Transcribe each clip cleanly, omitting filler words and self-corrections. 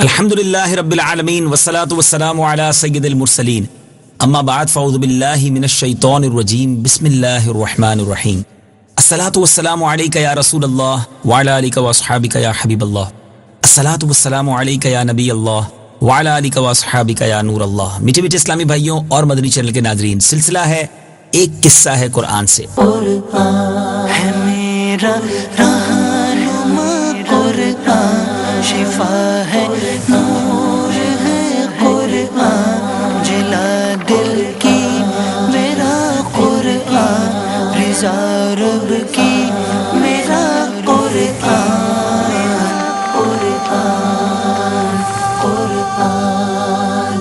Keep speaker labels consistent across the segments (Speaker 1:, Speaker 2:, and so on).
Speaker 1: الحمدللہ رب العالمین والصلو والسلام علی سید المرسلین اما بعد فاعوذ باللہ من الشیطان الرجیم بسم اللہ الرحمن الرحیم الصلاۃ والسلام علیک یا رسول اللہ وعلی آلک واصحابک یا حبیب اللہ الصلاۃ والسلام علیک یا نبی اللہ وعلی آلک واصحابک یا نور اللہ۔ میٹھے میٹھے اسلامی بھائیوں اور مدنی چینل کے ناظرین، سلسلہ ہے ایک قصہ ہے قرآن سے۔
Speaker 2: قرآن ہے میرا رہنما، قرآن شفا ہے، نور ہے قرآن، جلا دل کی میرا قرآن، رضا رب کی میرا قرآن، قرآن قرآن۔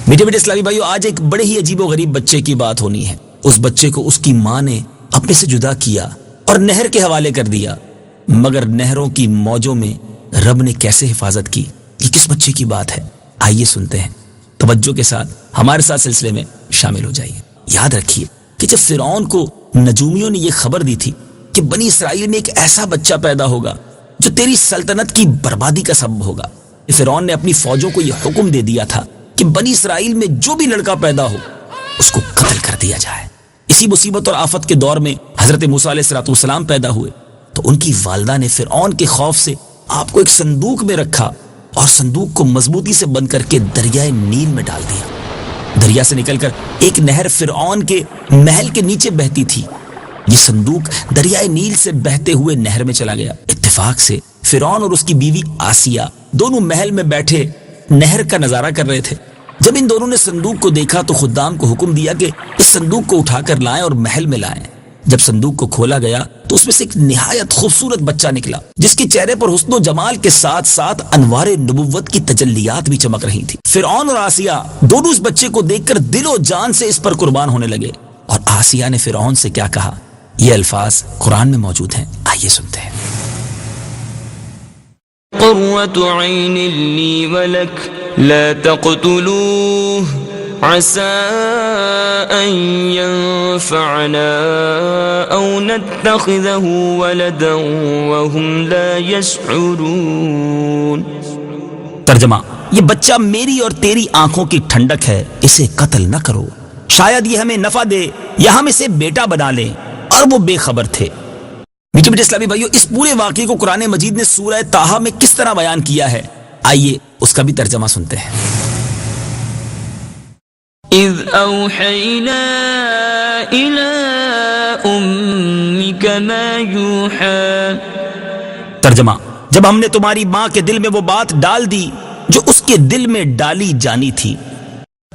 Speaker 1: میٹھے میٹھے اسلامی بھائیوں، آج ایک بڑے ہی عجیب و غریب بچے کی بات ہونی ہے۔ اس بچے کو اس کی ماں نے اپنے سے جدا کیا اور نہر کے حوالے کر دیا، مگر نہروں کی موجوں میں رب نے کیسے حفاظت کی، یہ کس بچے کی بات ہے؟ آئیے سنتے ہیں، توجہ کے ساتھ ہمارے ساتھ سلسلے میں شامل ہو جائیے۔ یاد رکھیے کہ جب فرعون کو نجومیوں نے یہ خبر دی تھی کہ بنی اسرائیل میں ایک ایسا بچہ پیدا ہوگا جو تیری سلطنت کی بربادی کا سبب ہوگا، فرعون نے اپنی فوجوں کو یہ حکم دے دیا تھا کہ بنی اسرائیل میں جو بھی لڑکا پیدا ہو اس کو قتل کر دیا جائے۔ اسی مصیبت اور آفت کے دور میں حضرت موسیٰ علیہ السلام پیدا ہوئے تو ان کی والدہ نے فرعون کے خوف سے آپ کو ایک صندوق میں رکھا اور صندوق کو مضبوطی سے بند کر کے دریائے نیل میں ڈال دیا۔ دریا سے نکل کر ایک نہر فرعون کے محل کے نیچے بہتی تھی۔ یہ صندوق دریائے نیل سے بہتے ہوئے نہر میں چلا گیا۔ اتفاق سے فرعون اور اس کی بیوی آسیہ دونوں محل میں بیٹھے نہر کا نظارہ کر رہے تھے۔ جب ان دونوں نے صندوق کو دیکھا تو خدام کو حکم دیا کہ اس صندوق کو اٹھا کر لائیں اور محل میں لائیں۔ جب صندوق کو کھولا گیا تو اس میں سے ایک نہایت خوبصورت بچہ نکلا جس کے چہرے پر حسن و جمال کے ساتھ ساتھ انوار نبوت کی تجلیات بھی چمک رہی تھی۔ فرعون اور آسیہ دونوں اس بچے کو دیکھ کر دل و جان سے اس پر قربان ہونے لگے، اور آسیہ نے فرعون سے کیا کہا، یہ الفاظ قرآن میں موجود ہیں، آئیے سنتے ہیں۔
Speaker 3: قرۃ عین لی ولک لا تقتلوه عسى أن ينفعنا أو نتخذه ولدا وهم لا يشعرون۔
Speaker 1: ترجمہ، یہ بچہ میری اور تیری آنکھوں کی ٹھنڈک ہے، اسے قتل نہ کرو، شاید یہ ہمیں نفع دے یا ہم اسے بیٹا بنا لیں، اور وہ بے خبر تھے۔ میٹھے میٹھے اسلامی بھائیوں، اس پورے واقعے کو قرآن مجید نے سورہ طٰہٰ میں کس طرح بیان کیا ہے، آئیے اس کا بھی ترجمہ سنتے ہیں۔
Speaker 3: اذ اوحینا الی امک ما یوحی۔
Speaker 1: ترجمہ، جب ہم نے تمہاری ماں کے دل میں وہ بات ڈال دی جو اس کے دل میں ڈالی جانی تھی۔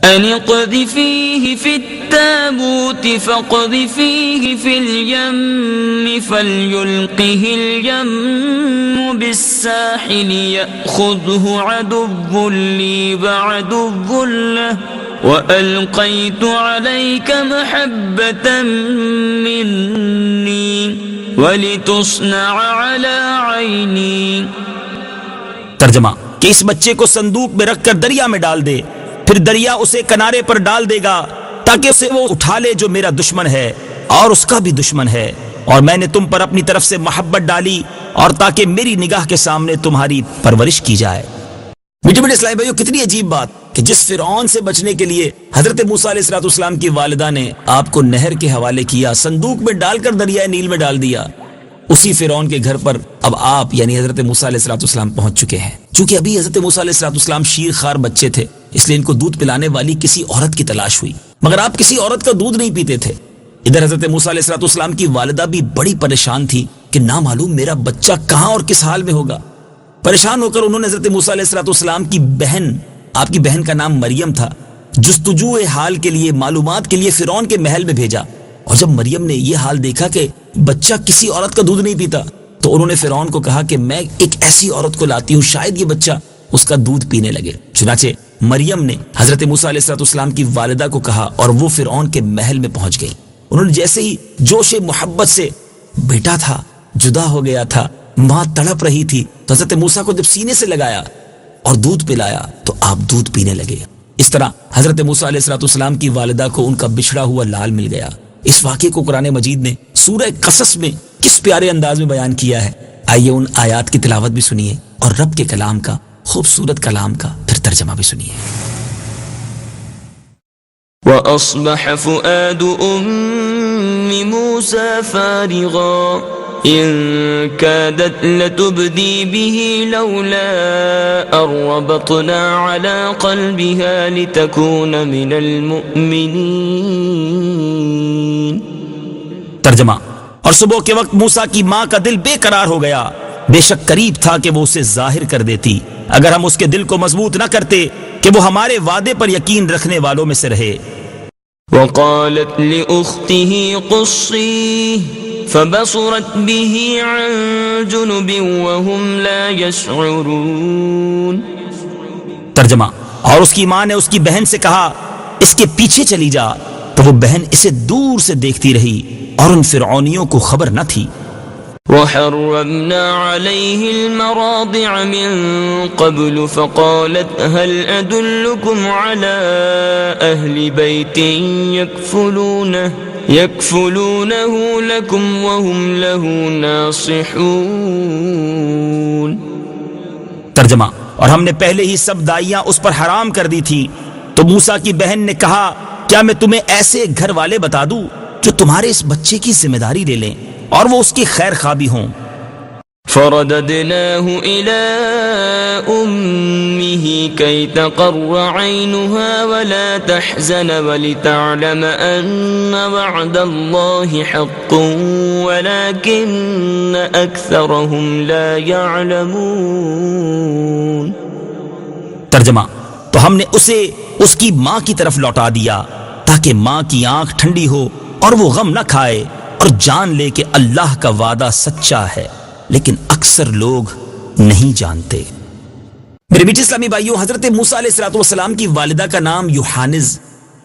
Speaker 3: ان اقذفیہ فی التابوت فاقذفیہ فی الیم فلیلقہ الیم بالساحل یأخذہ عدو لی وعدو لہ وألقیت علیک محبة منی ولتصنع علی عینی۔
Speaker 1: ترجمہ، کہ اس بچے کو صندوق میں رکھ کر دریا میں ڈال دے، پھر دریا اسے کنارے پر ڈال دے گا تاکہ اسے وہ اٹھا لے جو میرا دشمن ہے اور اس کا بھی دشمن ہے، اور میں نے تم پر اپنی طرف سے محبت ڈالی اور تاکہ میری نگاہ کے سامنے تمہاری پرورش کی جائے۔ میٹھے میٹھے اسلامی بھائیوں، کتنی عجیب بات کہ جس فرعون سے بچنے کے لیے حضرت موسیٰ علیہ السلام کی والدہ نے آپ کو نہر کے حوالے کیا، صندوق میں ڈال کر دریائے نیل میں ڈال دیا، اسی فرعون کے گھر پر اب آپ یعنی حضرت موسیٰ علیہ السلام پہنچ چکے ہیں۔ چونکہ ابھی حضرت موسیٰ علیہ السلام شیر خوار بچے تھے، اس لیے ان کو دودھ پلانے والی کسی عورت کی تلاش ہوئی، مگر آپ کسی عورت کا دودھ نہیں پیتے تھے۔ ادھر حضرت موسیٰ علیہ السلام کی والدہ بھی بڑی پریشان تھی کہ نہ معلوم میرا بچہ کہاں اور کس حال میں ہوگا۔ پریشان ہو کر انہوں نے حضرت موسیٰ علیہ السلام کی بہن، آپ کی بہن کا نام مریم تھا، جستجو حال کے لیے، معلومات کے لیے فرعون کے محل میں بھیجا، اور جب مریم نے یہ حال دیکھا کہ بچہ کسی عورت کا دودھ نہیں پیتا تو انہوں نے فرعون کو کہا کہ میں ایک ایسی عورت کو لاتی ہوں، شاید یہ بچہ اس کا دودھ پینے لگے۔ چنانچہ مریم نے حضرت موسیٰ علیہ السلام کی والدہ کو کہا اور وہ فرعون کے محل میں پہنچ گئی۔ انہوں نے جیسے ہی جوش محبت سے، بیٹا تھا جدا ہو گیا تھا، ماں تڑپ رہی تھی، تو حضرت موسیٰ کو جب سینے سے لگایا اور دودھ پلایا تو آپ دودھ پینے لگے۔ اس طرح حضرت موسیٰ علیہ السلام کی والدہ کو ان کا بچھڑا ہوا لال مل گیا۔ اس واقعے کو قرآن مجید نے سورہ قصص میں کس پیارے انداز میں بیان کیا ہے، آئیے ان آیات کی تلاوت بھی سنیے اور رب کے کلام کا، خوبصورت کلام کا پھر ترجمہ بھی سنیے۔
Speaker 3: وَأَصْبَحَ فُؤَادُ أُمِّ مُوسَى فَارِغًا إِن كَادَتْ لَتُبْدِي بِهِ لَوْلَا أَن رَّبَطْنَا عَلَى قَلْبِهَا لِتَكُونَ مِنَ الْمُؤْمِنِينَ۔
Speaker 1: ترجمہ، اور صبح کے وقت موسیٰ کی ماں کا دل بے قرار ہو گیا، بے شک قریب تھا کہ وہ اسے ظاہر کر دیتی اگر ہم اس کے دل کو مضبوط نہ کرتے کہ وہ ہمارے وعدے پر یقین رکھنے والوں میں سے رہے۔
Speaker 3: وقالت لأخته قصيه فبصرت به عن جنب وهم لا يشعرون۔
Speaker 1: ترجمہ، اور اس کی ماں نے اس کی بہن سے کہا اس کے پیچھے چلی جا، تو وہ بہن اسے دور سے دیکھتی رہی اور ان فرعونیوں کو خبر نہ تھی۔
Speaker 3: وحرمنا عليه المراضع من قبل فقالت هل أدلكم على أهل بيت يكفلونه لكم وهم له ناصحون۔
Speaker 1: ترجمہ، اور ہم نے پہلے ہی سب دائیاں اس پر حرام کر دی تھی، تو موسیٰ کی بہن نے کہا کیا میں تمہیں ایسے گھر والے بتا دوں جو تمہارے اس بچے کی ذمہ داری لے لیں اور وہ اس کی خیر خواہ بھی ہوں۔
Speaker 3: فرددناه إلى أمه كي تقر عينها ولا تحزن ولتعلم أن وعد الله حق ولكن أكثرهم لا يعلمون۔
Speaker 1: ترجمہ، تو ہم نے اسے اس کی ماں کی طرف لوٹا دیا تاکہ ماں کی آنکھ ٹھنڈی ہو اور وہ غم نہ کھائے اور جان لے کہ اللہ کا وعدہ سچا ہے، لیکن اکثر لوگ نہیں جانتے۔ میرے میٹھے اسلامی بھائیوں، حضرت موسیٰ علیہ السلام کی والدہ کا نام یوحانز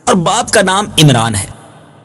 Speaker 1: اور باپ کا نام عمران ہے،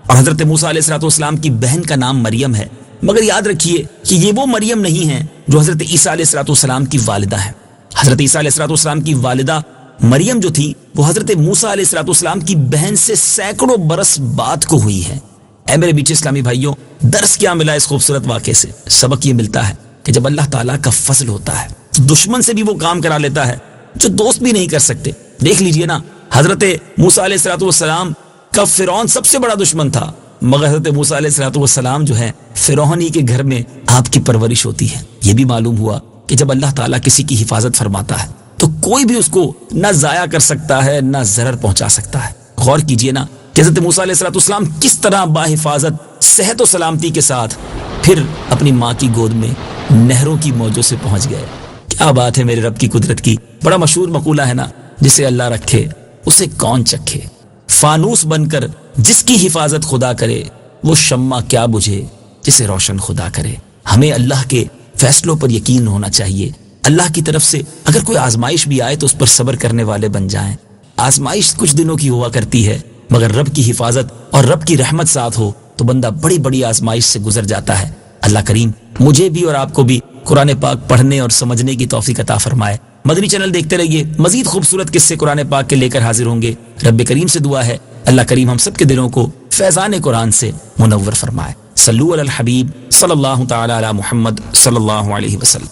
Speaker 1: اور حضرت موسیٰ علیہ السلام کی بہن کا نام مریم ہے، مگر یاد رکھیے کہ یہ وہ مریم نہیں ہے جو حضرت عیسیٰ علیہ السلام کی والدہ ہے۔ حضرت عیسیٰ علیہ السلام کی والدہ مریم جو تھی وہ حضرت موسیٰ علیہ السلام کی بہن سے سینکڑوں برس بعد کو ہوئی ہے۔ اے میرے بیچے اسلامی بھائیوں، درس کیا ملا اس خوبصورت واقعے سے؟ سبق یہ ملتا ہے کہ جب اللہ تعالیٰ کا فضل ہوتا ہے تو دشمن سے بھی وہ کام کرا لیتا ہے جو دوست بھی نہیں کر سکتے۔ دیکھ لیجئے نا، حضرت موسیٰ علیہ السلام کا فرعون سب سے بڑا دشمن تھا، مگر حضرت موسیٰ علیہ السلام جو ہے فرعون ہی کے گھر میں آپ کی پرورش ہوتی ہے۔ یہ بھی معلوم ہوا کہ جب اللہ تعالیٰ کسی کی حفاظت فرماتا ہے تو کوئی بھی اس کو نہ ضائع کر سکتا ہے نہ ضرر پہنچا سکتا ہے۔ غور کیجئے نا کہ حضرت موسیٰ علیہ السلام کس طرح باحفاظت صحت و سلامتی کے ساتھ پھر اپنی ماں کی گود میں نہروں کی موجوں سے پہنچ گئے۔ کیا بات ہے میرے رب کی قدرت کی۔ بڑا مشہور مقولہ ہے نا، جسے اللہ رکھے اسے کون چکھے۔ فانوس بن کر جس کی حفاظت خدا کرے، وہ شمع کیا بجھے جسے روشن خدا کرے۔ ہمیں اللہ کے فیصلوں پر یقین ہونا چاہیے۔ اللہ کی طرف سے اگر کوئی آزمائش بھی آئے تو اس پر صبر کرنے والے بن جائیں۔ آزمائش کچھ دنوں کی ہوا کرتی ہے، مگر رب کی حفاظت اور رب کی رحمت ساتھ ہو تو بندہ بڑی بڑی آزمائش سے گزر جاتا ہے۔ اللہ کریم مجھے بھی اور آپ کو بھی قرآن پاک پڑھنے اور سمجھنے کی توفیق عطا فرمائے۔ مدنی چینل دیکھتے رہیے، مزید خوبصورت قصے قرآن پاک کے لے کر حاضر ہوں گے۔ رب کریم سے دعا ہے اللہ کریم ہم سب کے دلوں کو فیضان قرآن سے منور فرمائے۔ صلوا علی الحبیب صلی اللہ تعالی علی محمد صلی اللہ علیہ وسلم۔